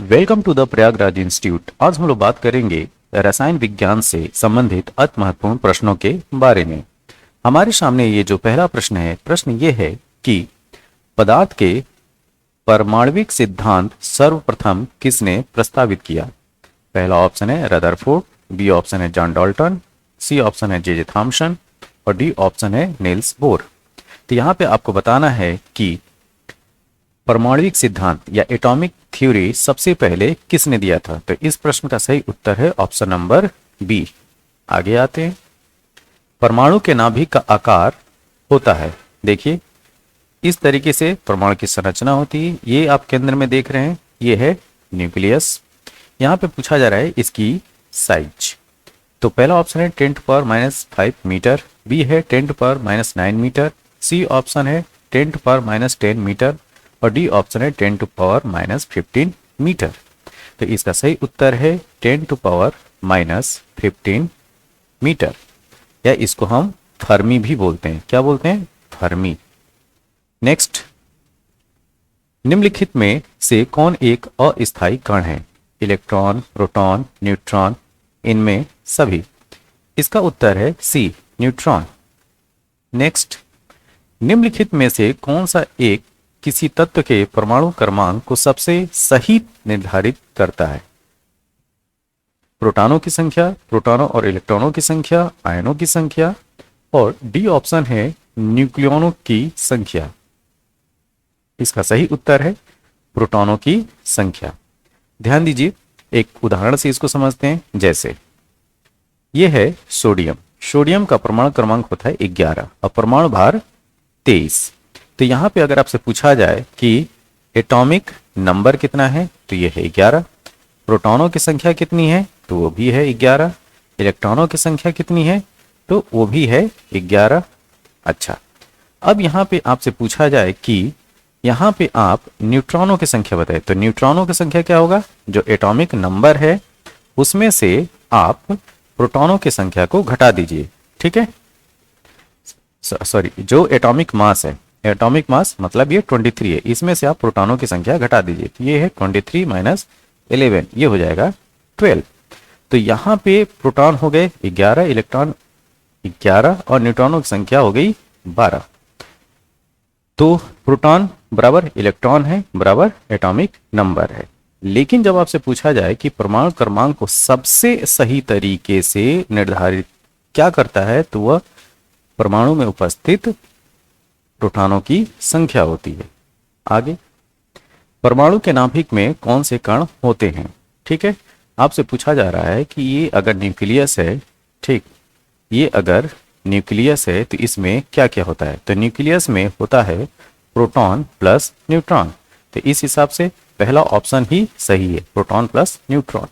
Welcome to the Prayagraj institute. आज हम लोग बात करेंगे रसायन विज्ञान से संबंधित अति महत्वपूर्ण प्रश्नों के बारे में। हमारे सामने ये जो पहला प्रश्न है, प्रश्न ये है कि पदार्थ के परमाणविक सिद्धांत सर्वप्रथम किसने प्रस्तावित किया। पहला ऑप्शन है रदरफोर्ड, बी ऑप्शन है जॉन डाल्टन, सी ऑप्शन है जे थॉमसन और डी ऑप्शन है नील्स बोर। तो यहाँ पे आपको बताना है कि परमाणविक सिद्धांत या एटॉमिक थ्योरी सबसे पहले किसने दिया था। तो इस प्रश्न का सही उत्तर है ऑप्शन नंबर बी। आगे आते हैं। परमाणु के नाभिक का आकार होता है, देखिए इस तरीके से परमाणु की संरचना होती है। ये आप केंद्र में देख रहे हैं, ये है न्यूक्लियस। यहाँ पे पूछा जा रहा है इसकी साइज। तो पहला ऑप्शन है 10⁻⁵ मीटर, बी है 10⁻⁹ मीटर, सी ऑप्शन है 10⁻⁻10 मीटर और डी ऑप्शन है 10⁻⁻15 मीटर। तो इसका सही उत्तर है 10⁻⁻15 मीटर, या इसको हम फर्मी भी बोलते हैं। क्या बोलते हैं? फर्मी। नेक्स्ट, निम्नलिखित में से कौन एक अस्थायी कण है? इलेक्ट्रॉन, प्रोटॉन, न्यूट्रॉन, इनमें सभी। इसका उत्तर है सी, न्यूट्रॉन। नेक्स्ट, निम्नलिखित में से कौन सा एक किसी तत्व के परमाणु क्रमांक को सबसे सही निर्धारित करता है? प्रोटॉनों की संख्या, प्रोटॉनों और इलेक्ट्रॉनों की संख्या, आयनों की संख्या और डी ऑप्शन है न्यूक्लियनों की संख्या। इसका सही उत्तर है प्रोटॉनों की संख्या। ध्यान दीजिए, एक उदाहरण से इसको समझते हैं। जैसे यह है सोडियम। सोडियम का परमाणु क्रमांक होता है 11 और परमाणु भार 23। तो यहां पे अगर आपसे पूछा जाए कि एटॉमिक नंबर कितना है, तो ये है 11। प्रोटॉनों की संख्या कितनी है, तो वो भी है 11। इलेक्ट्रॉनों की संख्या कितनी है, तो वो भी है 11। अच्छा, अब यहां पे आपसे पूछा जाए कि यहां पे आप न्यूट्रॉनों की संख्या बताएं, तो न्यूट्रॉनों की संख्या क्या होगा? जो एटॉमिक नंबर है उसमें से आप प्रोटॉनों की संख्या को घटा दीजिए। ठीक है, सॉरी, जो एटॉमिक मास है, एटॉमिक मास मतलब ये 23 है, इसमें से आप प्रोटॉनों की संख्या घटा दीजिए। तो ये है 23 - 11, ये हो जाएगा 12। तो यहां पे प्रोटॉन हो गए 11, इलेक्ट्रॉन 11 और न्यूट्रॉनों की संख्या हो गई 12। तो प्रोटॉन बराबर इलेक्ट्रॉन है बराबर एटॉमिक नंबर है। लेकिन जब आपसे पूछा जाए कि परमाणु क्रमांक को सबसे सही तरीके से निर्धारित क्या करता है, तो वह परमाणु में उपस्थित प्रोटॉनों की संख्या होती है। आगे, परमाणु के नाभिक में कौन से कण होते हैं? ठीक है, आपसे पूछा जा रहा है कि ये अगर न्यूक्लियस है, ठीक, ये अगर न्यूक्लियस है तो इसमें क्या क्या होता है? तो न्यूक्लियस में होता है प्रोटॉन प्लस न्यूट्रॉन। तो इस हिसाब से पहला ऑप्शन ही सही है, प्रोटॉन प्लस न्यूट्रॉन।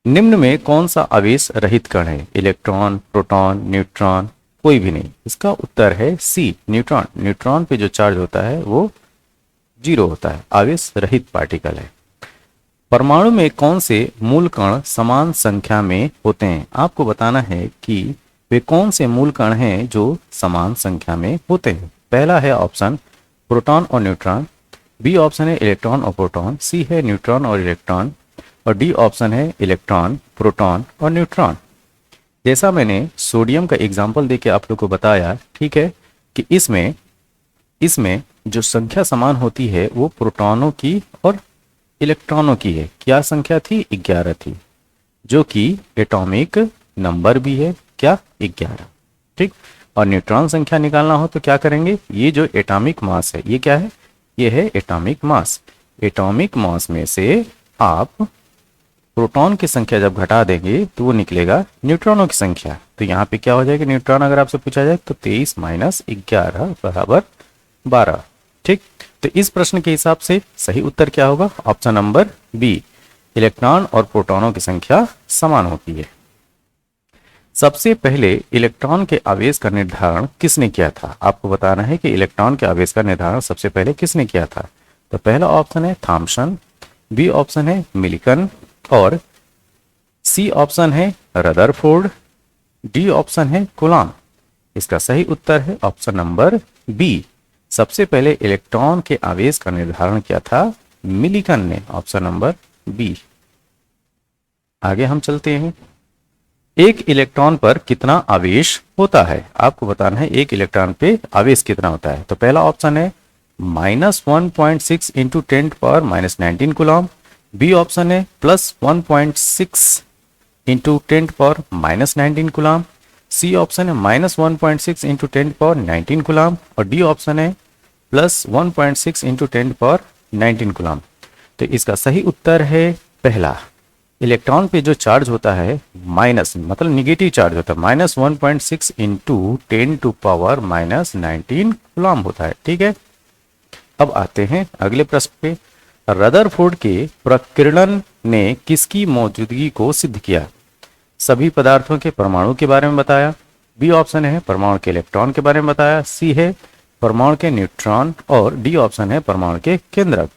निम्न में कौन सा आवेश रहित कण है? इलेक्ट्रॉन, प्रोटॉन, न्यूट्रॉन, कोई भी नहीं। इसका उत्तर है सी, न्यूट्रॉन। न्यूट्रॉन पे जो चार्ज होता है वो 0 होता है, आवेश रहित पार्टिकल है। परमाणु में कौन से मूल कण समान संख्या में होते हैं? आपको बताना है कि वे कौन से मूल कण हैं जो समान संख्या में होते हैं। पहला है ऑप्शन प्रोटॉन और न्यूट्रॉन, बी ऑप्शन है इलेक्ट्रॉन और प्रोटॉन, सी है न्यूट्रॉन और इलेक्ट्रॉन और डी ऑप्शन है इलेक्ट्रॉन, प्रोटॉन और न्यूट्रॉन। जैसा मैंने सोडियम का एग्जाम्पल देके आप लोग को बताया, ठीक है, कि इसमें जो संख्या समान होती है वो प्रोटॉनों की और इलेक्ट्रॉनों की है। क्या संख्या थी? 11 थी, जो कि एटॉमिक नंबर भी है, क्या? 11। ठीक, और न्यूट्रॉन संख्या निकालना हो तो क्या करेंगे? ये जो एटॉमिक मास है, ये क्या है? ये है एटॉमिक मास। एटॉमिक मास में से आप प्रोटॉन की संख्या जब घटा देंगे तो वो निकलेगा न्यूट्रॉनों की संख्या। तो यहाँ पे क्या हो जाएगा? न्यूट्रॉन अगर आपसे पूछा जाए तो 23 - 11 बराबर 12। ठीक, तो इस प्रश्न के हिसाब से सही उत्तर क्या होगा? ऑप्शन नंबर बी, इलेक्ट्रॉन और प्रोटॉनों की संख्या समान होती है। सबसे पहले इलेक्ट्रॉन के आवेश का निर्धारण किसने किया था? आपको बताना है कि इलेक्ट्रॉन के आवेश का निर्धारण सबसे पहले किसने किया था। तो पहला ऑप्शन है थॉमसन, बी ऑप्शन है मिल्टन और सी ऑप्शन है रदरफोर्ड, डी ऑप्शन है कूलॉम। इसका सही उत्तर है ऑप्शन नंबर बी। सबसे पहले इलेक्ट्रॉन के आवेश का निर्धारण किया था मिलिकन ने, ऑप्शन नंबर बी। आगे हम चलते हैं। एक इलेक्ट्रॉन पर कितना आवेश होता है, आपको बताना है एक इलेक्ट्रॉन पे आवेश कितना होता है। तो पहला ऑप्शन है -1.6 इंटू 10⁻⁻19 कूलम। बी ऑप्शन है +1.6 इंटू 10⁻⁻19 कूलम। सी ऑप्शन है -1.6 इंटू 10⁻19 कूलम। और डी ऑप्शन है +1.6 इंटू 10⁻19 कूलम। तो इसका सही उत्तर है पहला। इलेक्ट्रॉन पे जो चार्ज होता है माइनस, मतलब निगेटिव चार्ज होता है, -1.6 इंटू 10⁻⁻19 कूलम होता है। ठीक है, अब आते हैं अगले प्रश्न पे। रदरफोर्ड के प्रकीर्णन ने किसकी मौजूदगी को सिद्ध किया? सभी पदार्थों के परमाणु के बारे में बताया। बी ऑप्शन है परमाणु के इलेक्ट्रॉन के बारे में बताया। सी है परमाणु के न्यूट्रॉन। और डी ऑप्शन है परमाणु के केंद्रक।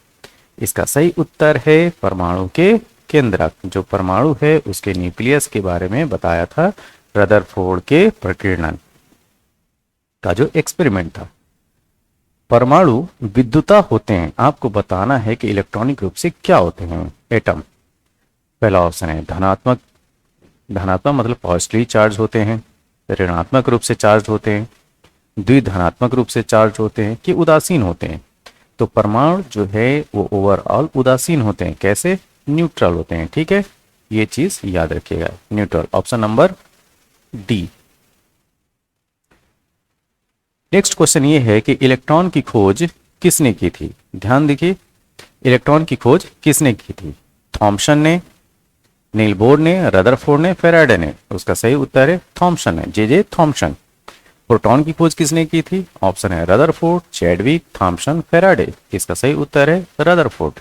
इसका सही उत्तर है परमाणु के केंद्रक। जो परमाणु है उसके न्यूक्लियस के बारे में बताया था रदरफोर्ड के प्रकीर्णन का जो एक्सपेरिमेंट था। परमाणु विद्युता होते हैं, आपको बताना है कि इलेक्ट्रॉनिक रूप से क्या होते हैं एटम। पहला ऑप्शन है धनात्मक, धनात्मक मतलब पॉजिटिवली चार्ज होते हैं, ऋणात्मक रूप से चार्ज होते हैं, द्विधनात्मक रूप से चार्ज होते हैं, कि उदासीन होते हैं। तो परमाणु जो है वो ओवरऑल उदासीन होते हैं। कैसे? न्यूट्रल होते हैं। ठीक है, ये चीज याद रखिएगा, neutral. Option number D. Next question ये है कि इलेक्ट्रॉन की खोज किसने की थी? ध्यान देखिए, इलेक्ट्रॉन की खोज किसने की थी? थॉमसन ने, नील बोर ने, रदरफोर्ड ने, फेराडे ने। उसका सही उत्तर है थॉमसन ने, जे थॉमसन। प्रोटॉन की खोज किसने की थी? ऑप्शन है रदरफोर्ड, चैडविक, थॉमसन, फेराडे। इसका सही उत्तर है रदरफोर्ड।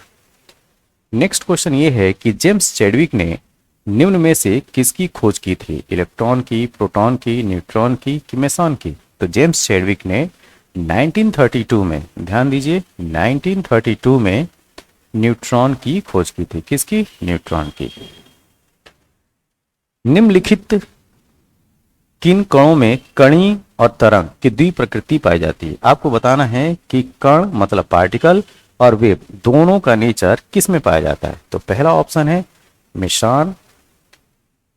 नेक्स्ट क्वेश्चन ये है कि जेम्स चैडविक ने निम्न में से किसकी खोज की थी? इलेक्ट्रॉन की, प्रोटॉन की, न्यूट्रॉन की, कि मेसॉन की? तो जेम्स चैडविक ने 1932 में, ध्यान दीजिए 1932 में न्यूट्रॉन की खोज की थी। किसकी? न्यूट्रॉन की। निम्नलिखित किन कणों में कणी और तरंग की द्वि प्रकृति पाई जाती है? आपको बताना है कि कण मतलब पार्टिकल और वेव दोनों का नेचर किस में पाया जाता है। तो पहला ऑप्शन है मेसॉन,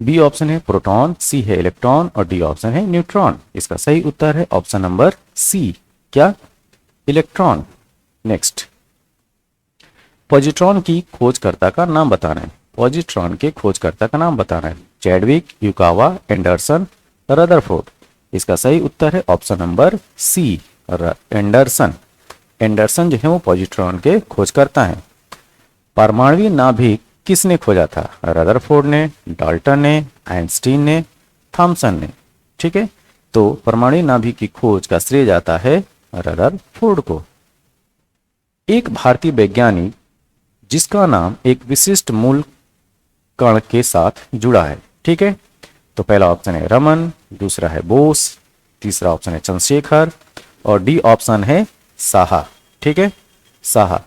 बी ऑप्शन है प्रोटॉन, सी है इलेक्ट्रॉन और डी ऑप्शन है न्यूट्रॉन। इसका सही उत्तर है ऑप्शन नंबर सी, क्या? इलेक्ट्रॉन। नेक्स्ट, पॉजिट्रॉन की खोजकर्ता का नाम बताना है। पॉजिट्रॉन के खोजकर्ता का नाम बताना है। Chadwick, Yukawa, Anderson, Rutherford. इसका सही उत्तर है option number C, Anderson. Anderson जो है वो पॉजिट्रॉन के खोजकर्ता हैं। परमाणु नाभिक किसने खोजा था? रदरफोर्ड ने, डाल्टन ने, आइंस्टीन ने, थॉमसन ने। ठीक है, तो परमाणु नाभिक की खोज का श्रेय जाता है रदरफोर्ड को। एक भारतीय वैज्ञानिक जिसका नाम एक विशिष्ट मूल कण के साथ जुड़ा है। ठीक है, तो पहला ऑप्शन है रमन, दूसरा है बोस, तीसरा ऑप्शन है चंद्रशेखर और डी ऑप्शन है साहा। ठीक है, साहा।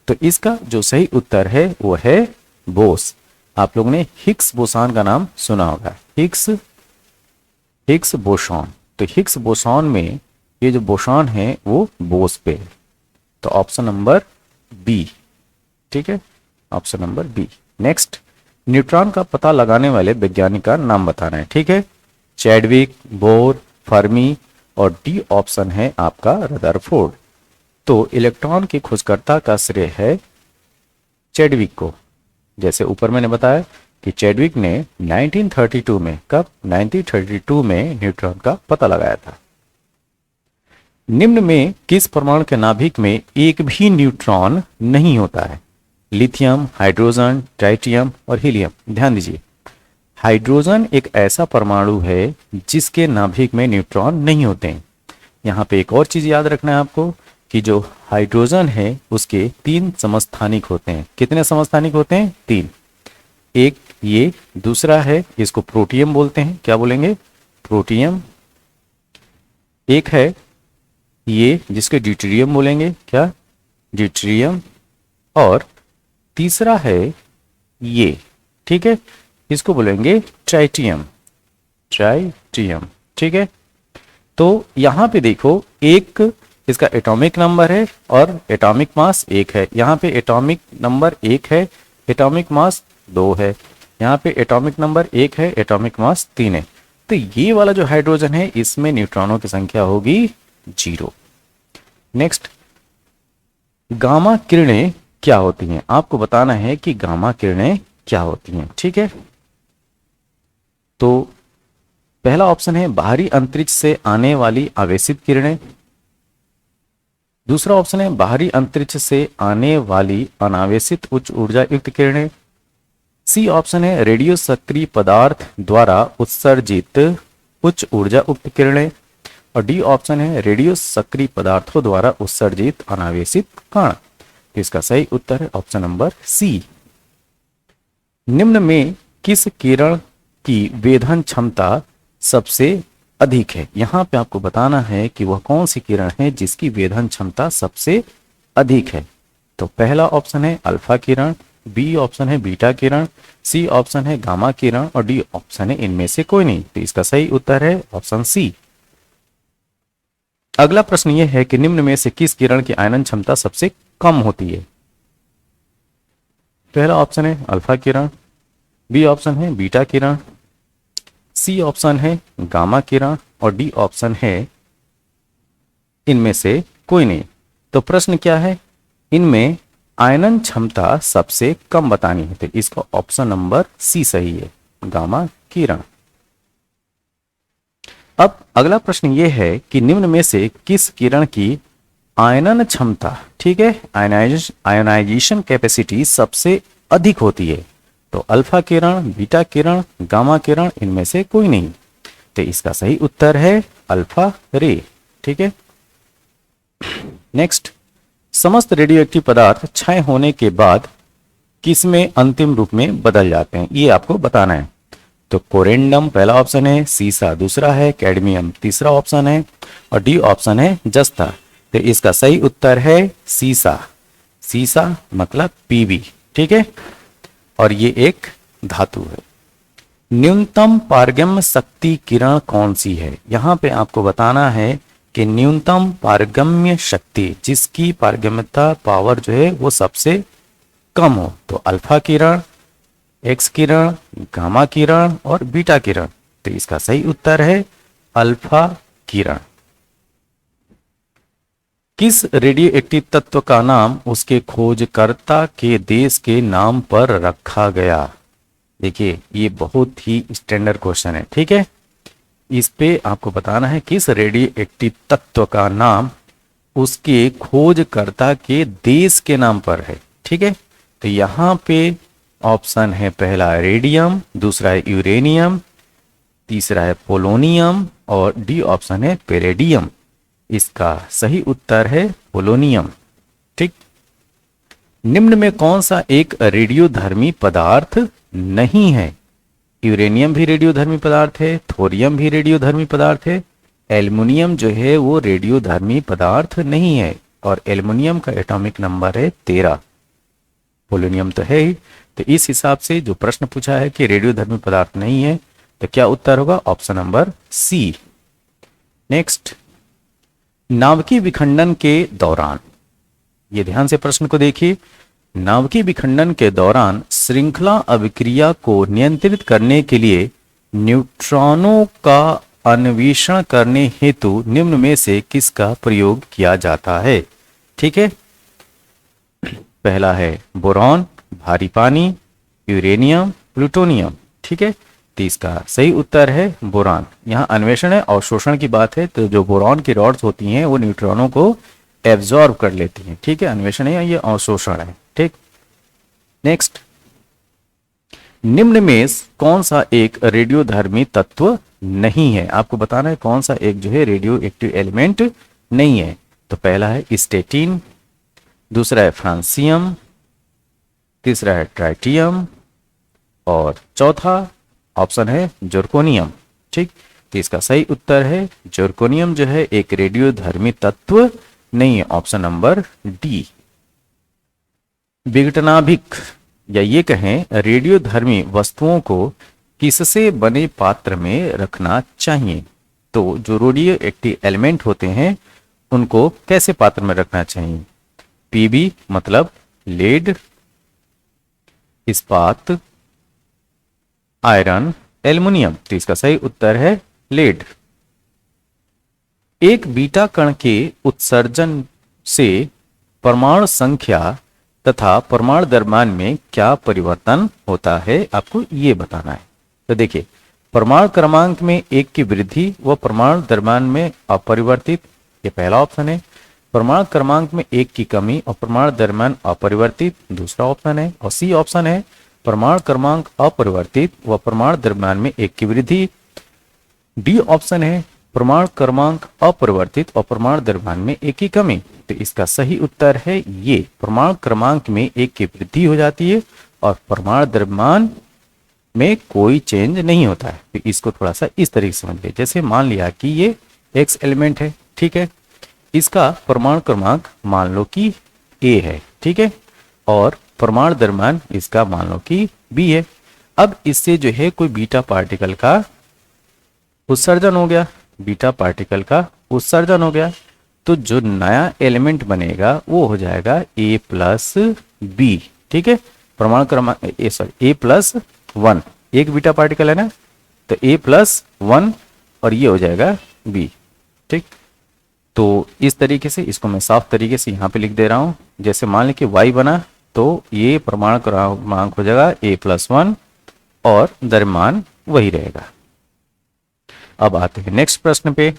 तो इसका जो सही उत्तर है वो है बोस। आप लोगों ने हिग्स बोसॉन का नाम सुना होगा, हिग्स बोसॉन। तो हिग्स बोसॉन में ये जो बोसॉन है वो बोस पे है। तो ऑप्शन नंबर बी। ठीक है, option number B. Next, neutron का पता लगाने वाले वैज्ञानिक का नाम बताना है। ठीक है, चैडविक, बोर, फर्मी और डी ऑप्शन है आपका रदरफोर्ड। तो इलेक्ट्रॉन के खोजकर्ता का श्रेय है चैडविक को। जैसे ऊपर मैंने बताया कि चैडविक ने 1932 में, कब? 1932 में न्यूट्रॉन का पता लगाया था। निम्न में किस परमाणु के नाभिक में एक भी न्यूट्रॉन नहीं होता है? लिथियम, हाइड्रोजन, ट्राइटियम और हीलियम। ध्यान दीजिए, हाइड्रोजन एक ऐसा परमाणु है जिसके नाभिक में न्यूट्रॉन नहीं होते हैं। यहाँ पे एक और चीज याद रखना है आपको कि जो हाइड्रोजन है उसके 3 समस्थानिक होते हैं। कितने समस्थानिक होते हैं? 3। एक ये, दूसरा है इसको प्रोटियम बोलते हैं। क्या बोलेंगे? प्रोटियम। एक है ये जिसके ड्यूटेरियम बोलेंगे। क्या? ड्यूटेरियम। और तीसरा है ये, ठीक है, इसको बोलेंगे ट्राइटियम, ट्राइटियम। ठीक है, तो यहां पे देखो एक इसका एटॉमिक नंबर है और एटॉमिक मास 1 है। यहाँ पे एटॉमिक नंबर 1 है, एटॉमिक मास 2 है। यहाँ पे एटॉमिक नंबर 1 है, एटॉमिक मास 3 है। तो ये वाला जो हाइड्रोजन है इसमें न्यूट्रॉनों की संख्या होगी 0। नेक्स्ट, गामा किरणें क्या होती हैं? आपको बताना है कि गामा किरणें क्या होती हैं। ठीक है, तो पहला ऑप्शन है बाहरी अंतरिक्ष से आने वाली आवेशित किरणें। दूसरा ऑप्शन है बाहरी अंतरिक्ष से आने वाली अनावेशित उच्च ऊर्जा युक्त किरणें। सी ऑप्शन है रेडियो सक्रिय पदार्थ द्वारा उत्सर्जित उच्च ऊर्जा युक्त किरणें। और डी ऑप्शन है रेडियो सक्रिय पदार्थों द्वारा उत्सर्जित अनावेशित कण। तो इसका सही उत्तर है ऑप्शन नंबर सी। निम्न में किस किरण की वेधन क्षमता सबसे अधिक है? यहां पे आपको बताना है कि वह कौन सी किरण है जिसकी वेधन क्षमता सबसे अधिक है। तो पहला ऑप्शन है अल्फा किरण, बी ऑप्शन है बीटा किरण, सी ऑप्शन है गामा किरण और डी ऑप्शन है इनमें से कोई नहीं। तो इसका सही उत्तर है ऑप्शन सी। अगला प्रश्न यह है कि निम्न में से किस किरण की आयनन क्षमता सबसे कम होती है? पहला ऑप्शन है अल्फा किरण, बी ऑप्शन है बीटा किरण, सी ऑप्शन है गामा किरण और डी ऑप्शन है इनमें से कोई नहीं। तो प्रश्न क्या है? इनमें आयनन क्षमता सबसे कम बतानी है। तो इसका ऑप्शन नंबर सी सही है, गामा किरण। अब अगला प्रश्न यह है कि निम्न में से किस किरण की आयनन क्षमता, ठीक है, आयनाइजेशन कैपेसिटी सबसे अधिक होती है? तो अल्फा किरण, बीटा किरण, गामा किरण, इनमें से कोई नहीं। तो इसका सही उत्तर है अल्फा रे। ठीक है, नेक्स्ट, समस्त रेडियोएक्टिव पदार्थ क्षय होने के बाद किसमें अंतिम रूप में बदल जाते हैं? ये आपको बताना है। तो कोरेंडम पहला ऑप्शन है, सीसा दूसरा है, कैडमियम तीसरा ऑप्शन है और डी ऑप्शन है जस्ता। तो इसका सही उत्तर है सीसा। सीसा मतलब पीबी। ठीक है, और ये एक धातु है। न्यूनतम पारगम्य शक्ति किरण कौन सी है? यहां पे आपको बताना है कि न्यूनतम पारगम्य शक्ति जिसकी पारगम्यता पावर जो है वो सबसे कम हो। तो अल्फा किरण, एक्स किरण, गामा किरण और बीटा किरण। तो इसका सही उत्तर है अल्फा किरण। किस रेडियोएक्टिव तत्व का नाम उसके खोजकर्ता के देश के नाम पर रखा गया? देखिए, ये बहुत ही स्टैंडर्ड क्वेश्चन है। ठीक है, इस पे आपको बताना है किस रेडियोएक्टिव तत्व का नाम उसके खोजकर्ता के देश के नाम पर है। ठीक है, तो यहां पे ऑप्शन है पहला रेडियम, दूसरा है यूरेनियम, तीसरा है पोलोनियम और डी ऑप्शन है पेरेडियम। इसका सही उत्तर है पोलोनियम। ठीक, निम्न में कौन सा एक रेडियोधर्मी पदार्थ नहीं है? यूरेनियम भी रेडियोधर्मी पदार्थ है, थोरियम भी रेडियोधर्मी पदार्थ है, एल्युमिनियम जो है वो रेडियोधर्मी पदार्थ नहीं है और एल्युमिनियम का एटॉमिक नंबर है 13। पोलोनियम तो है ही। तो इस हिसाब से जो प्रश्न पूछा है कि रेडियोधर्मी पदार्थ नहीं है, तो क्या उत्तर होगा? ऑप्शन नंबर सी। नेक्स्ट, नाभिकीय विखंडन के दौरान, ये ध्यान से प्रश्न को देखिए, नाभिकीय विखंडन के दौरान श्रृंखला अभिक्रिया को नियंत्रित करने के लिए न्यूट्रॉनों का अन्वेषण करने हेतु निम्न में से किसका प्रयोग किया जाता है? ठीक है, पहला है बोरॉन, भारी पानी, यूरेनियम, प्लूटोनियम। ठीक है, तो इसका सही उत्तर है बोरॉन। यहाँ अन्वेषण है, अवशोषण की बात है, तो जो बोरॉन की रॉड्स होती हैं वो न्यूट्रॉनों को एब्जॉर्ब कर लेती हैं। ठीक है, अन्वेषण है, ये अवशोषण है। ठीक, नेक्स्ट, निम्न में कौन सा एक रेडियोधर्मी तत्व नहीं है? आपको बताना है कौन सा एक जो है रेडियो एक्टिव एलिमेंट नहीं है। तो पहला है स्टेटिन, दूसरा है फ्रांसियम, तीसरा है ट्राइटियम और चौथा ऑप्शन है जर्कोनियम। ठीक, तो इसका सही उत्तर है जर्कोनियम जो है एक रेडियोधर्मी तत्व नहीं है, ऑप्शन नंबर डी। विघटनाभिक या ये कहें रेडियोधर्मी वस्तुओं को किससे बने पात्र में रखना चाहिए? तो जो रेडियो एक्टिव एलिमेंट होते हैं उनको कैसे पात्र में रखना चाहिए? पीबी मतलब लेड, इस्पात, आयरन, एल्युमिनियम। तो इसका सही उत्तर है लेड। एक बीटा कण के उत्सर्जन से परमाणु संख्या तथा परमाणु द्रव्यमान में क्या परिवर्तन होता है, आपको ये बताना है। तो देखिए, परमाणु क्रमांक में 1 की वृद्धि व परमाणु द्रव्यमान में अपरिवर्तित, ये पहला ऑप्शन है। परमाणु क्रमांक में 1 की कमी और परमाणु द्रव्यमान अपरिवर्तित, दूसरा ऑप्शन है। और सी ऑप्शन है परमाणु क्रमांक अपरिवर्तित व परमाणु द्रव्यमान में 1 की वृद्धि। डी ऑप्शन है परमाणु क्रमांक अपरिवर्तित और परमाणु द्रव्यमान में 1 की कमी। तो इसका सही उत्तर है ये, परमाणु क्रमांक में 1 की वृद्धि हो जाती है और परमाणु द्रव्यमान में कोई चेंज नहीं होता है। तो इसको थोड़ा सा इस तरीके से समझिए, जैसे मान लिया कि ये एक्स एलिमेंट है, ठीक है, इसका परमाणु क्रमांक मान लो कि ए है, ठीक है, और परमाणु द्रव्यमान इसका मान लो कि बी है। अब इससे जो है कोई बीटा पार्टिकल का उत्सर्जन हो गया, बीटा पार्टिकल का उत्सर्जन हो गया, तो जो नया एलिमेंट बनेगा वो हो जाएगा ए प्लस बी, ठीक है। परमाणु क्रमांक ए प्लस 1, एक बीटा पार्टिकल है ना, तो ए प्लस 1 और ये हो जाएगा बी, ठीक। तो इस तरीके से इसको मैं साफ तरीके से यहाँ पे लिख दे रहा हूँ। जैसे मान लीजिए वाई बना, तो ये परमाणु क्रमांक हो जाएगा ए प्लस 1 और द्रव्यमान वही रहेगा। अब आते हैं नेक्स्ट प्रश्न पे।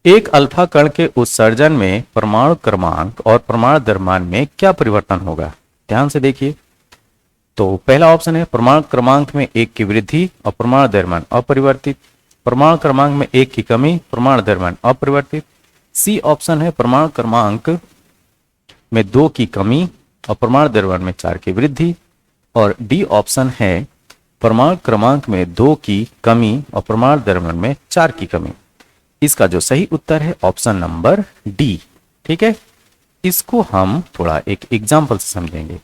एक अल्फा कण के उत्सर्जन में परमाणु क्रमांक और परमाणु द्रव्यमान में क्या परिवर्तन होगा? ध्यान से देखिए। तो पहला ऑप्शन है परमाणु क्रमांक में 1 की वृद्धि और परमाणु द्रव्यमान अपरिवर्तित। परमाणु क्रमांक में 1 की कमी, परमाणु द्रव्यमान अपरिवर्तित। सी ऑप्शन है परमाणु क्रमांक में 2 की कमी और परमाणु द्रव्यमान में 4 की वृद्धि। और डी ऑप्शन है परमाणु क्रमांक में 2 की कमी और परमाणु द्रव्यमान में 4 की कमी। इसका जो सही उत्तर है ऑप्शन नंबर डी, ठीक है। इसको हम थोड़ा एक एग्जाम्पल से समझेंगे।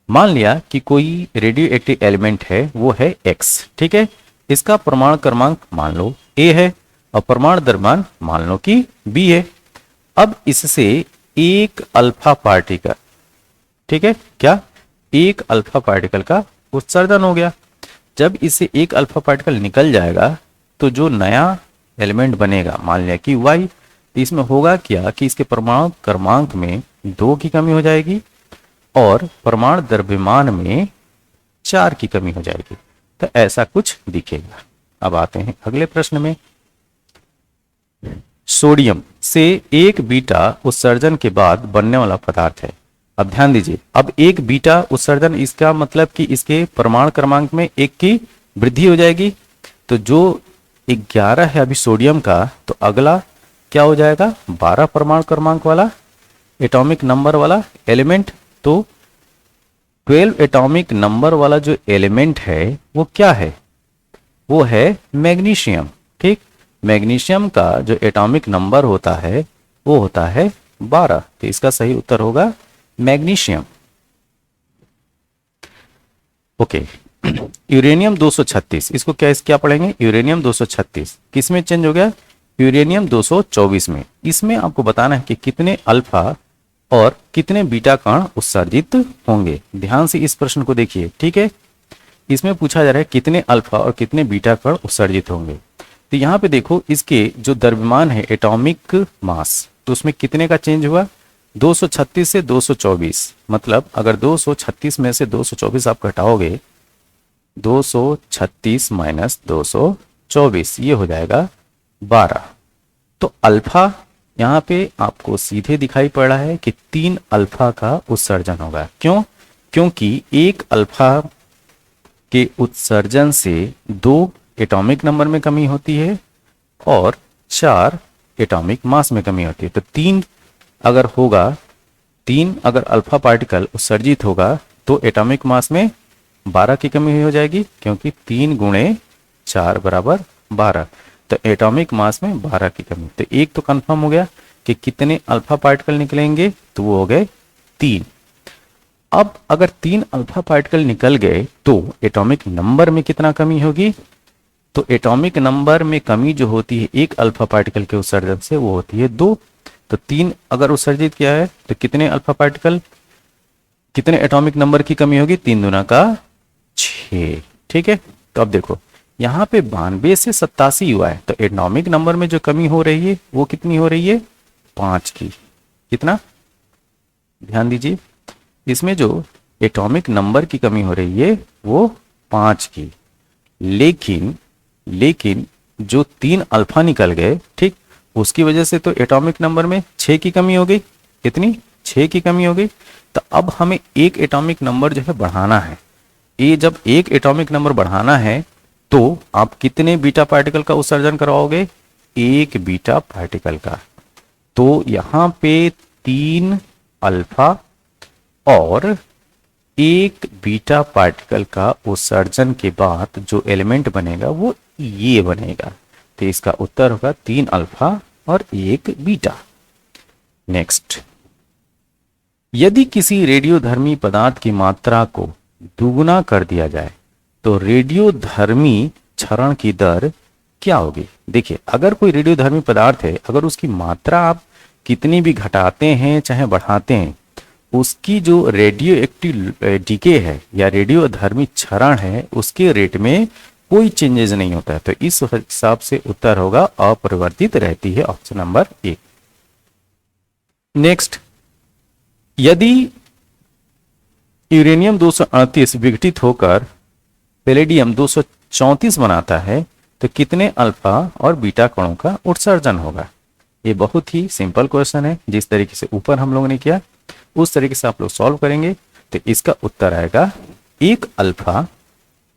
मान लिया कि कोई रेडियो एक्टिव एलिमेंट है, वो है एक्स, ठीक है। इसका परमाणु क्रमांक मान लो ए है और परमाणु द्रव्यमान मान लो कि बी है। अब इससे एक अल्फा पार्टिकल, ठीक है, क्या एक अल्फा पार्टिकल का उत्सर्जन हो गया। जब इससे एक अल्फा पार्टिकल निकल जाएगा तो जो नया एलिमेंट बनेगा, मान लिया कि वाई, तो इसमें होगा क्या कि इसके परमाणु क्रमांक में 2 की कमी हो जाएगी और परमाणु द्रव्यमान में 4 की कमी हो जाएगी। तो ऐसा कुछ दिखेगा। अब आते हैं अगले प्रश्न में। सोडियम से एक बीटा उत्सर्जन के बाद बनने वाला पदार्थ है। अब ध्यान दीजिए, अब एक बीटा उत्सर्जन, इसका मतलब कि इसके परमाणु क्रमांक में 1 की वृद्धि हो जाएगी। तो जो 11 है अभी सोडियम का, तो अगला क्या हो जाएगा, 12 परमाणु क्रमांक वाला एटॉमिक नंबर वाला एलिमेंट। तो 12 एटॉमिक नंबर वाला जो एलिमेंट है वो क्या है, वो है मैग्नीशियम, ठीक। मैग्नीशियम का जो एटॉमिक नंबर होता है वो होता है 12। तो इसका सही उत्तर होगा मैग्नीशियम। ओके, यूरेनियम 236, इसको क्या पढ़ेंगे, यूरेनियम 236 किस में चेंज हो गया, यूरेनियम 224 में। इसमें आपको बताना है कि कितने अल्फा और कितने बीटा कण उत्सर्जित होंगे। ध्यान से इस प्रश्न को देखिए, ठीक है। इसमें पूछा जा रहा है कितने अल्फा और कितने बीटा कण उत्सर्जित होंगे। तो यहाँ पे देखो, इसके जो द्रव्यमान है एटॉमिक मास, तो उसमें कितने का चेंज हुआ, 236 से 224। मतलब अगर 236 में से 224 आप घटाओगे, 236 माइनस 224, ये हो जाएगा 12। तो अल्फा यहाँ पे आपको सीधे दिखाई पड़ रहा है कि 3 अल्फा का उत्सर्जन होगा। क्यों? क्योंकि एक अल्फा के उत्सर्जन से 2 एटॉमिक नंबर में कमी होती है और 4 एटॉमिक मास में कमी होती है। तो 3 अगर होगा, 3 अगर अल्फा पार्टिकल उत्सर्जित होगा तो एटॉमिक मास में 12 की कमी हो जाएगी, क्योंकि 3 गुणे 4 बराबर 12। तो एटॉमिक मास में 12 की कमी। तो एक तो कंफर्म हो गया कि कितने अल्फा पार्टिकल निकलेंगे, तो वो हो गए 3। अब अगर 3 अल्फा पार्टिकल निकल गए तो एटॉमिक नंबर में कितना कमी होगी, तो एटॉमिक नंबर में कमी जो होती है एक अल्फा पार्टिकल के उत्सर्जन से, वो होती है 2। तो 3 अगर उत्सर्जित किया है तो कितने अल्फा पार्टिकल, कितने एटॉमिक नंबर की कमी होगी, 3 दूना का 6। ठीक है, तो अब देखो यहाँ पे 92 से 87 हुआ है, तो एटॉमिक नंबर में जो कमी हो रही है वो कितनी हो रही है, 5 की। कितना, ध्यान दीजिए, इसमें जो एटॉमिक नंबर की कमी हो रही है वो 5 की, लेकिन जो 3 अल्फा निकल गए, ठीक, उसकी वजह से तो एटॉमिक नंबर में 6 की कमी हो गई। कितनी, 6 की कमी हो गई। तो अब हमें एक एटॉमिक नंबर जो है बढ़ाना है। ये जब एक एटॉमिक नंबर बढ़ाना है तो आप कितने बीटा पार्टिकल का उत्सर्जन करवाओगे, एक बीटा पार्टिकल का। तो यहां पे 3 अल्फा और एक बीटा पार्टिकल का उत्सर्जन के बाद जो एलिमेंट बनेगा वो ये बनेगा। तो इसका उत्तर होगा 3 अल्फा और 1 बीटा। नेक्स्ट, यदि किसी रेडियोधर्मी पदार्थ की मात्रा को दुगुना कर दिया जाए तो रेडियोधर्मी क्षरण की दर क्या होगी। देखिए, अगर कोई रेडियोधर्मी पदार्थ है, अगर उसकी मात्रा आप कितनी भी घटाते हैं चाहे बढ़ाते हैं, उसकी जो रेडियो एक्टिव डीके है या रेडियोधर्मी क्षरण है उसके रेट में कोई चेंजेस नहीं होता है। तो इस हिसाब से उत्तर होगा अपरिवर्तित रहती है, ऑप्शन नंबर 1। नेक्स्ट, यदि यूरेनियम 238 विघटित होकर पैलेडियम 234 बनाता है तो कितने अल्फा और बीटा कणों का उत्सर्जन होगा। ये बहुत ही सिंपल क्वेश्चन है, जिस तरीके से ऊपर हम लोगों ने किया उस तरीके से आप लोग सॉल्व करेंगे तो इसका उत्तर आएगा 1 अल्फा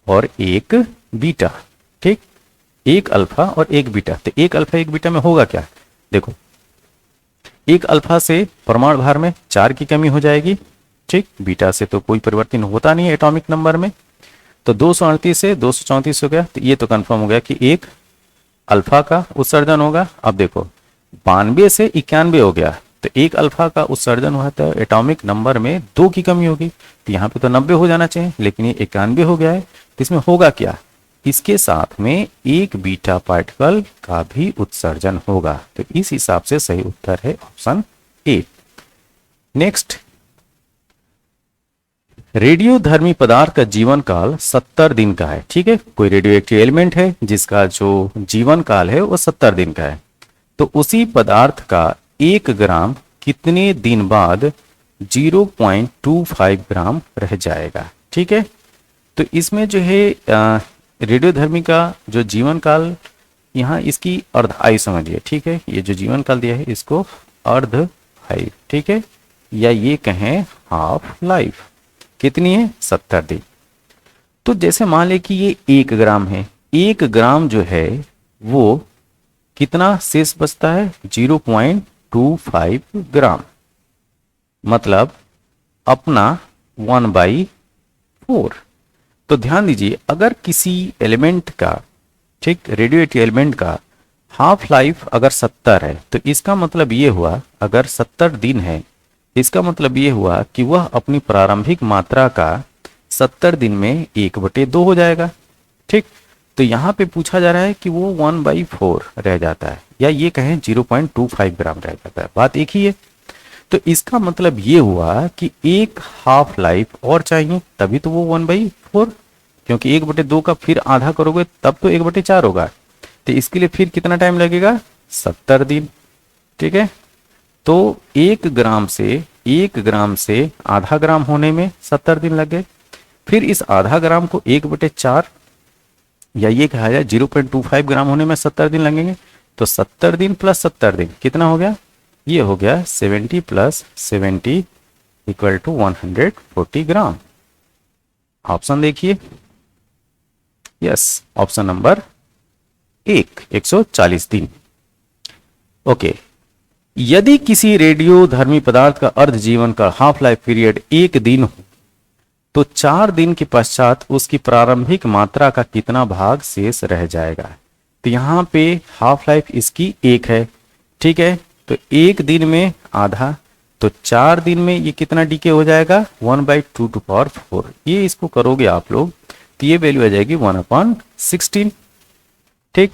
और 1 बीटा। ठीक, 1 अल्फा और 1 बीटा। तो 1 अल्फा 1 बीटा में होगा क्या, देखो 1 अल्फा से परमाणु भार में 4 की कमी हो जाएगी। ठीक, बीटा से तो कोई परिवर्तन होता नहीं है एटॉमिक नंबर में। तो 238 से 234 हो गया, तो ये तो कंफर्म हो गया कि 1 अल्फा का उत्सर्जन होगा। अब देखो 92 से 91 हो गया, तो 1 अल्फा का उत्सर्जन हुआ तो एटॉमिक नंबर में 2 की कमी होगी, तो यहाँ पे तो 90 हो जाना चाहिए, लेकिन ये 91 हो गया है। तो इसमें होगा क्या, इसके साथ में 1 बीटा पार्टिकल का भी उत्सर्जन होगा। तो इस हिसाब से सही उत्तर है ऑप्शन ए। नेक्स्ट, रेडियोधर्मी पदार्थ का जीवन काल 70 दिन का है। ठीक है, कोई रेडियो एक्टिव एलिमेंट है जिसका जो जीवन काल है वो 70 दिन का है, तो उसी पदार्थ का 1 ग्राम कितने दिन बाद 0.25 ग्राम रह जाएगा। ठीक है, तो इसमें जो है रेडियोधर्मी का जो जीवन काल, यहाँ इसकी अर्ध आयु समझिए। ठीक है, ये जो जीवन काल दिया है इसको अर्ध आयु, ठीक है, या ये कहें हाफ लाइफ, कितनी है, 70 दिन। तो जैसे मान ले कि ये 1 ग्राम है, 1 ग्राम जो है वो कितना शेष बचता है, 0.25 ग्राम, मतलब अपना 1/4। तो ध्यान दीजिए, अगर किसी एलिमेंट का, ठीक, रेडियोएक्टिव एलिमेंट का हाफ लाइफ अगर 70 है तो इसका मतलब ये हुआ, अगर 70 दिन है इसका मतलब ये हुआ कि वह अपनी प्रारंभिक मात्रा का 70 दिन में 1/2 हो जाएगा। ठीक, तो यहाँ पे पूछा जा रहा है कि वो 1/4 रह जाता है, या ये कहें 0.25 ग्राम रह जाता है, बात एक ही है। तो इसका मतलब ये हुआ कि एक हाफ लाइफ और चाहिए, तभी तो वो 1/4, क्योंकि 1/2 का फिर आधा करोगे तब तो 1/4 होगा। तो इसके लिए फिर कितना टाइम लगेगा, 70 दिन। ठीक है, तो 1 ग्राम से आधा ग्राम होने में 70 दिन लग गए। फिर इस आधा ग्राम को 1/4, या ये कहा जाए 0.25 ग्राम होने में 70 दिन लगेंगे। तो 70 दिन प्लस 70 दिन कितना हो गया, ये हो गया 70 + 70 = 140 ग्राम। ऑप्शन देखिए, यस, ऑप्शन नंबर 140 दिन। ओके, यदि किसी रेडियोधर्मी पदार्थ का अर्ध जीवन का हाफ लाइफ पीरियड 1 दिन हो तो 4 दिन के पश्चात उसकी प्रारंभिक मात्रा का कितना भाग शेष रह जाएगा। तो यहाँ पे हाफ लाइफ इसकी 1 है। ठीक है, तो 1 दिन में आधा, तो 4 दिन में ये कितना डीके हो जाएगा, 1/2⁴। ये इसको करोगे आप लोग तो ये वैल्यू आ जाएगी 1/16। ठीक,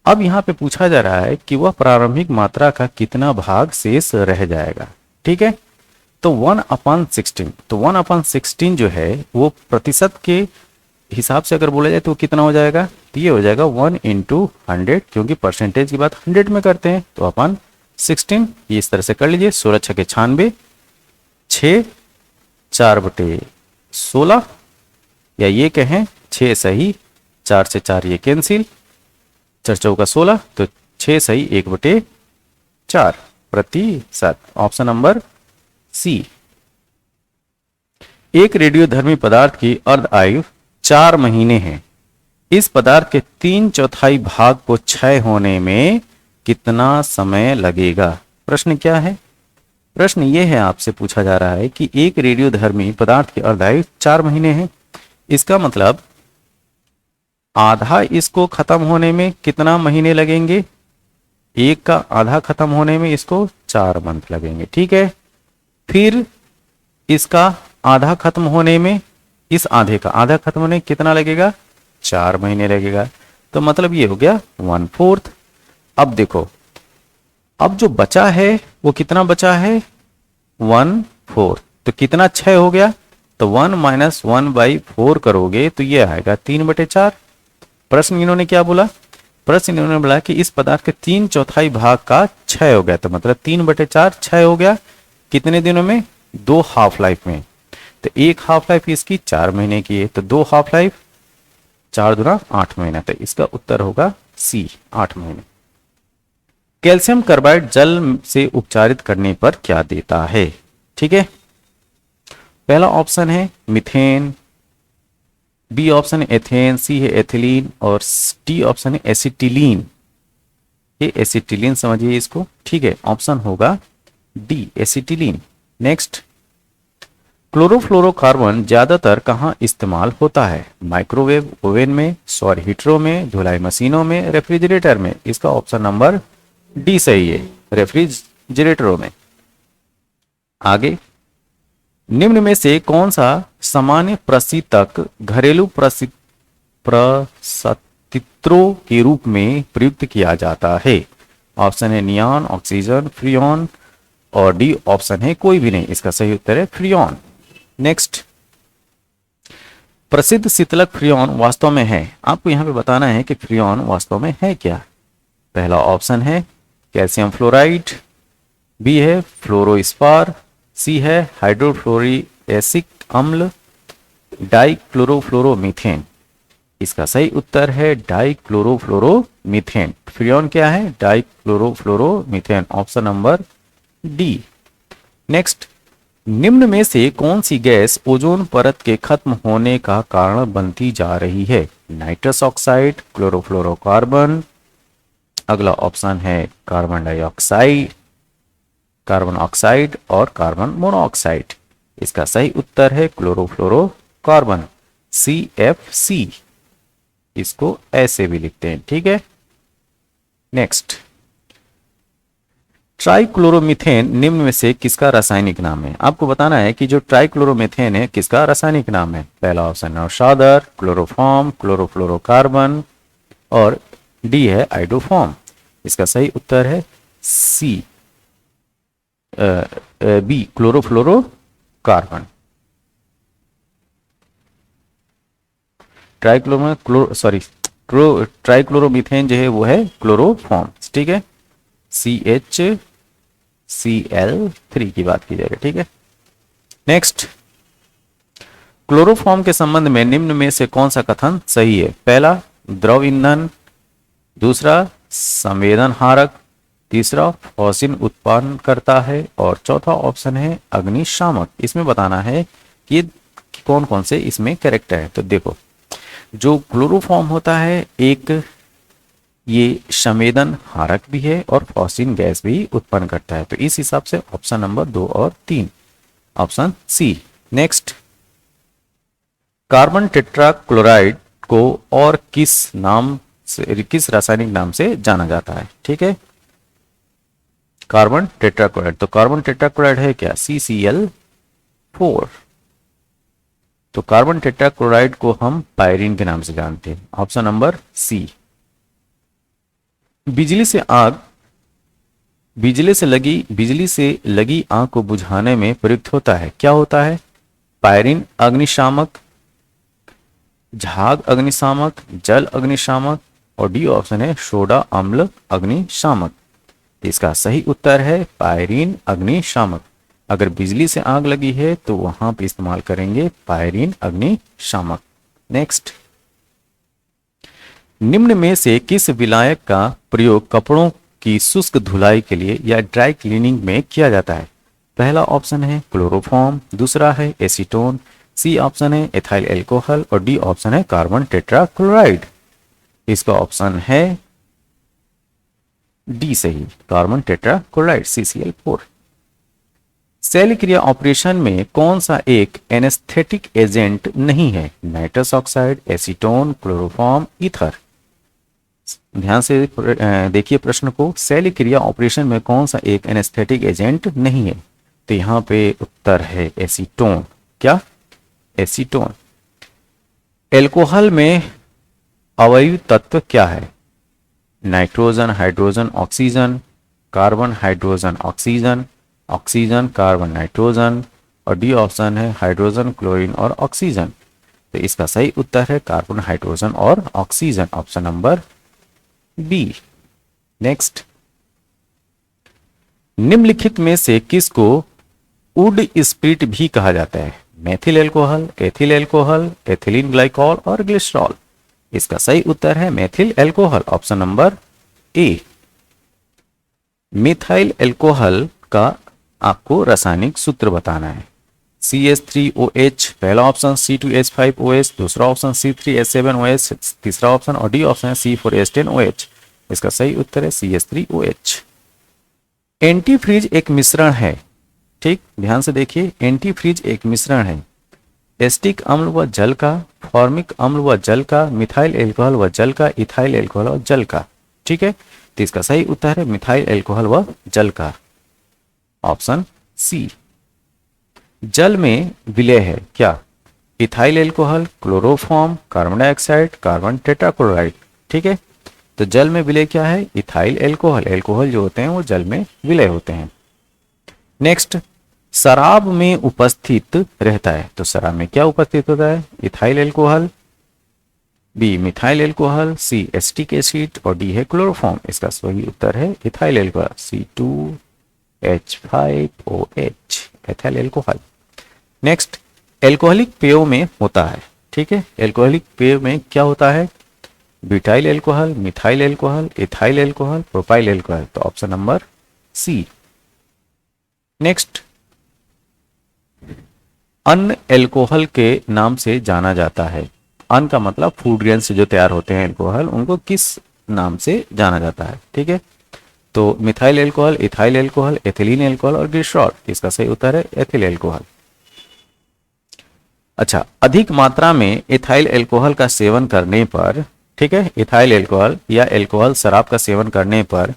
अब यहां पे पूछा जा रहा है कि वह प्रारंभिक मात्रा का कितना भाग शेष रह जाएगा। ठीक है, तो 1/16, तो 1/16 जो है वो प्रतिशत के हिसाब से अगर बोला जाए तो कितना हो जाएगा, तो ये हो जाएगा 1/100, क्योंकि परसेंटेज की बात 100 में करते हैं तो अपन 16 ये इस तरह से कर लीजिए। 16 छके 96, 6 4/16, या ये कहें 6 सही 4 से 4 ये कैंसिल, 4 चौका 16, तो 6 सही 1/4 प्रतिशत। Option number C. एक रेडियोधर्मी पदार्थ की अर्ध आयु 4 महीने है। इस पदार्थ के 3/4 भाग को क्षय होने में कितना समय लगेगा। प्रश्न क्या है, प्रश्न यह है आपसे पूछा जा रहा है कि एक रेडियोधर्मी पदार्थ की अर्ध आयु 4 महीने है, इसका मतलब आधा इसको खत्म होने में कितना महीने लगेंगे, एक का आधा खत्म होने में इसको 4 मंथ लगेंगे। ठीक है, फिर इसका आधा खत्म होने में, इस आधे का आधा खत्म होने में कितना लगेगा, 4 महीने लगेगा। तो मतलब ये हो गया 1/4। अब देखो, अब जो बचा है वो कितना बचा है, 1/4, तो कितना क्षय हो गया, तो 1 - 1/4 करोगे तो ये आएगा 3/4। प्रश्न इन्होंने क्या बोला, प्रश्न इन्होंने बोला कि इस पदार्थ के 3/4 भाग का क्षय हो गया, तो मतलब 3/4 क्षय हो गया कितने दिनों में, 2 हाफ लाइफ में। तो एक हाफ लाइफ इसकी 4 महीने की है, तो 2 हाफ लाइफ 4 दूना 8 महीना, तो इसका उत्तर होगा सी, 8 महीने। कैल्शियम कार्बाइड जल से उपचारित करने पर क्या देता है। ठीक है, पहला ऑप्शन है मीथेन, बी ऑप्शन है एथेन, सी है एथिलीन और डी ऑप्शन है एसिटिलीन। ये एसिटिलीन समझिए इसको। ठीक है, ऑप्शन होगा डी एसिटिलीन। नेक्स्ट, क्लोरोफ्लोरोकार्बन ज्यादातर कहां इस्तेमाल होता है, माइक्रोवेव ओवन में, सौर हीटरों में, धुलाई मशीनों में, रेफ्रिजरेटर में। इसका ऑप्शन नंबर डी सही है, रेफ्रिजरेटरों में। आगे, निम्न में से कौन सा सामान्य प्रशीतक घरेलू प्रसतित्रों के रूप में प्रयुक्त किया जाता है। ऑप्शन है नियॉन, ऑक्सीजन, फ्रियॉन और डी ऑप्शन है कोई भी नहीं। इसका सही उत्तर है फ्रियॉन। नेक्स्ट, प्रसिद्ध शीतलक फ्रियॉन वास्तव में है, आपको यहां पे बताना है कि फ्रियॉन वास्तव में है क्या। पहला ऑप्शन है कैल्शियम फ्लोराइड, बी है फ्लोरोस्पार, सी है हाइड्रोफ्लोरिएसिक अम्ल, डाइक्लोरोफ्लोरोमीथेन। इसका सही उत्तर है डाइक्लोरोफ्लोरोमीथेन। फ्रियॉन क्या है, डाइक्लोरोफ्लोरोमीथेन, ऑप्शन नंबर डी। नेक्स्ट, निम्न में से कौन सी गैस ओजोन परत के खत्म होने का कारण बनती जा रही है, नाइट्रस ऑक्साइड, क्लोरोफ्लोरोकार्बन, अगला ऑप्शन है कार्बन डाइऑक्साइड, कार्बन ऑक्साइड और कार्बन मोनोऑक्साइड। इसका सही उत्तर है क्लोरोफ्लोरोकार्बन, CFC। इसको ऐसे भी लिखते हैं। ठीक है, नेक्स्ट, ट्राइक्लोरोमीथेन निम्न में से किसका रासायनिक नाम है। आपको बताना है कि जो ट्राइक्लोरोमीथेन है किसका रासायनिक नाम है। पहला ऑप्शन नौशादर, क्लोरोफॉर्म, क्लोरोफ्लोरोकार्बन और डी है आइडोफॉर्म। इसका सही उत्तर है सी, बी, क्लोरोफ्लोरोकार्बन। ट्राइक्लोरोमीथेन जो है वो है क्लोरोफॉर्म। ठीक है, CHCl3 की बात की जाएगी। ठीक है, नेक्स्ट, क्लोरोफॉर्म के संबंध में निम्न में से कौन सा कथन सही है। पहला द्रव ईंधन, दूसरा संवेदन हारक, तीसरा फॉसिन उत्पन्न करता है और चौथा ऑप्शन है अग्निशामक। इसमें बताना है कि कौन कौन से इसमें करेक्ट है। तो देखो, जो क्लोरोफॉर्म होता है एक ये संवेदन हारक भी है और फॉसिन गैस भी उत्पन्न करता है, तो इस हिसाब से ऑप्शन नंबर 2 और 3, option C. Next, carbon tetrachloride को और किस नाम से, किस रासायनिक नाम से जाना जाता है। ठीक है, कार्बन टेट्राक्लोराइड, तो कार्बन टेट्राक्लोराइड है क्या, CCl4। तो कार्बन टेट्राक्लोराइड को हम पायरीन के नाम से जानते हैं, ऑप्शन नंबर सी। बिजली से आग बिजली से लगी आग को बुझाने में प्रयुक्त होता है, क्या होता है? पायरीन अग्निशामक, झाग अग्निशामक, जल अग्निशामक, और डी ऑप्शन है सोडा अम्ल अग्निशामक। इसका सही उत्तर है पायरीन अग्निशामक। अगर बिजली से आग लगी है तो वहां पे इस्तेमाल करेंगे पायरीन अग्निशामक। नेक्स्ट, निम्न में से किस विलायक का प्रयोग कपड़ों की शुष्क धुलाई के लिए या ड्राई क्लीनिंग में किया जाता है? पहला ऑप्शन है क्लोरोफॉर्म, दूसरा है एसीटोन, सी ऑप्शन है एथाइल एल्कोहल, और डी ऑप्शन है कार्बन टेट्राक्लोराइड। इसका ऑप्शन है डी सही, कार्बन टेट्राक्लोराइड CCl4। सेल क्रिया ऑपरेशन में कौन सा एक एनेस्थेटिक एजेंट नहीं है? Nitrous oxide, acetone, chloroform, ether. ध्यान से देखिए प्रश्न को, सेल क्रिया ऑपरेशन में कौन सा एक एनेस्थेटिक एजेंट नहीं है? तो यहां पे उत्तर है एसीटोन। क्या? एसीटोन। एल्कोहल में अवयवी तत्व क्या है? Nitrogen, hydrogen, oxygen, carbon, hydrogen, oxygen, oxygen, carbon, nitrogen, और डी ऑप्शन है हाइड्रोजन, क्लोरीन और ऑक्सीजन। तो इसका सही उत्तर है कार्बन, हाइड्रोजन और oxygen, option number B. Next, निम्नलिखित में से किसको वुड स्प्रिट भी कहा जाता है? Methyl alcohol, ethyl alcohol, ethylene glycol और ग्लिसरॉल। इसका सही उत्तर है methyl alcohol, option number A. Methyl alcohol का आपको रासायनिक सूत्र बताना है। CH3OH पहला ऑप्शन, C2H5OH दूसरा ऑप्शन, C3H7OH तीसरा ऑप्शन, और डी ऑप्शन है C4H10OH। इसका सही उत्तर है CH3OH। एंटीफ्रीज एक मिश्रण है, ठीक ध्यान से देखिए, एंटीफ्रीज एक मिश्रण है एस्टिक अम्ल व जल का, फॉर्मिक अम्ल व जल का, मिथाइल एल्कोहल व जल का, इथाइल एल्कोहल व जल का। ठीक है, तो इसका सही उत्तर है मिथाइल एल्कोहल व जल का, ऑप्शन सी। जल में विलय है क्या? Ethyl alcohol, chloroform, carbon dioxide, carbon tetrachloride. ठीक है, तो जल में विलय क्या है? Ethyl alcohol. एल्कोहल जो होते हैं वो जल में विलय होते हैं। नेक्स्ट, शराब में उपस्थित रहता है, तो शराब में क्या उपस्थित होता है? Ethyl alcohol, B methyl alcohol, C acetic acid, और डी है क्लोरोफॉर्म। इसका सही उत्तर है ethyl alcohol, C2H5OH, ethyl alcohol. Next, alcoholic पेयों में होता है, ठीक है, एल्कोहलिक पेय में क्या होता है? Butyl alcohol, methyl alcohol, ethyl alcohol, propyl alcohol, तो ऑप्शन नंबर सी। नेक्स्ट, अन्न एल्कोहल के नाम से जाना जाता है। अन्न का मतलब फूड ग्रेन से जो तैयार होते हैं एल्कोहल, उनको किस नाम से जाना जाता है? ठीक है, तो methyl alcohol, ethyl alcohol, ethylene alcohol और ग्लिसरॉल। इसका सही उत्तर है एथिल एल्कोहल। अच्छा, अधिक मात्रा में इथाइल एल्कोहल का सेवन करने पर, ठीक है, इथाइल एल्कोहल या एल्कोहल शराब का सेवन करने पर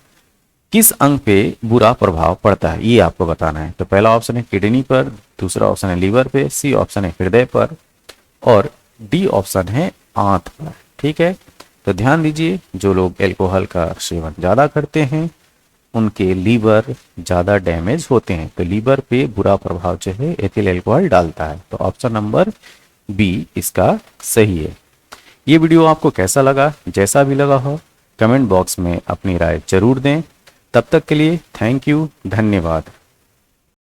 किस अंग पे बुरा प्रभाव पड़ता है, ये आपको बताना है। तो पहला ऑप्शन है किडनी पर, दूसरा ऑप्शन है लीवर पे, सी ऑप्शन है हृदय पर, और डी ऑप्शन है आंत पर। ठीक है, तो ध्यान दीजिए, जो लोग एल्कोहल का सेवन ज्यादा करते हैं उनके लीवर ज्यादा डैमेज होते हैं, तो लीवर पे बुरा प्रभाव जो है एथिल एल्कोहल डालता है, तो ऑप्शन नंबर बी इसका सही है। ये वीडियो आपको कैसा लगा? जैसा भी लगा हो कमेंट बॉक्स में अपनी राय जरूर दें। तब तक के लिए थैंक यू, धन्यवाद।